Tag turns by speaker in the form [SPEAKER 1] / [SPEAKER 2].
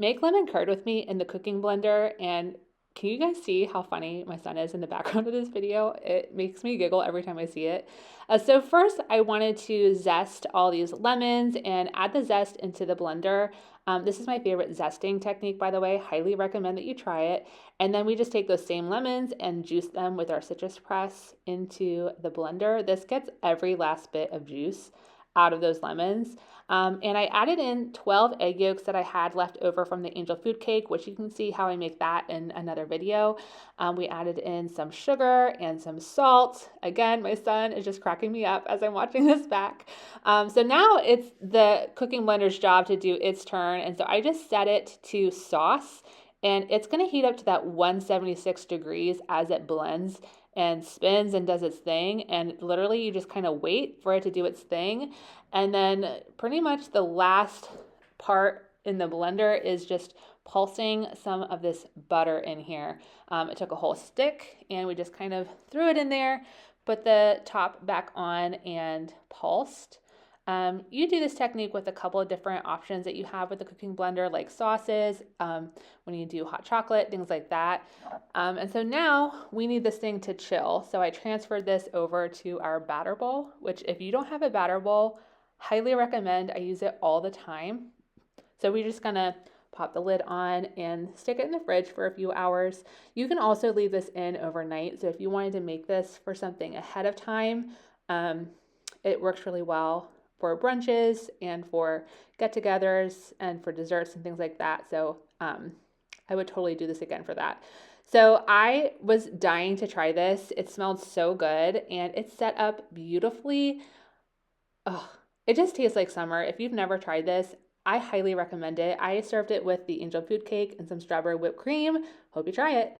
[SPEAKER 1] make lemon curd with me in the cooking blender. And can you guys see how funny my son is in the background of this video? It makes me giggle every time I see it. So first I wanted to zest all these lemons and add the zest into the blender. This is my favorite zesting technique, by the way. Highly recommend that you try it. And then we just take those same lemons and juice them with our citrus press into the blender. This gets every last bit of juice out of those lemons. And I added in 12 egg yolks that I had left over from the angel food cake, which you can see how I make that in another video. We added in some sugar and some salt. Again, my son is just cracking me up as I'm watching this back. So now it's the cooking blender's job to do its turn. And so I just set it to sauce, and it's going to heat up to that 176 degrees as it blends and spins and does its thing. And literally you just kind of wait for it to do its thing. And then pretty much the last part in the blender is just pulsing some of this butter in here. It took a whole stick and we just kind of threw it in there, put the top back on and pulsed. You do this technique with a couple of different options that you have with the cooking blender, like sauces, when you do hot chocolate, things like that. And so now we need this thing to chill. So I transferred this over to our batter bowl, which if you don't have a batter bowl, highly recommend. I use it all the time. So we're just gonna pop the lid on and stick it in the fridge for a few hours. You can also leave this in overnight. So if you wanted to make this for something ahead of time, it works really well for brunches and for get-togethers and for desserts and things like that. So I would totally do this again for that. So I was dying to try this. It smelled so good and it's set up beautifully. Oh, it just tastes like summer. If you've never tried this, I highly recommend it. I served it with the angel food cake and some strawberry whipped cream. Hope you try it.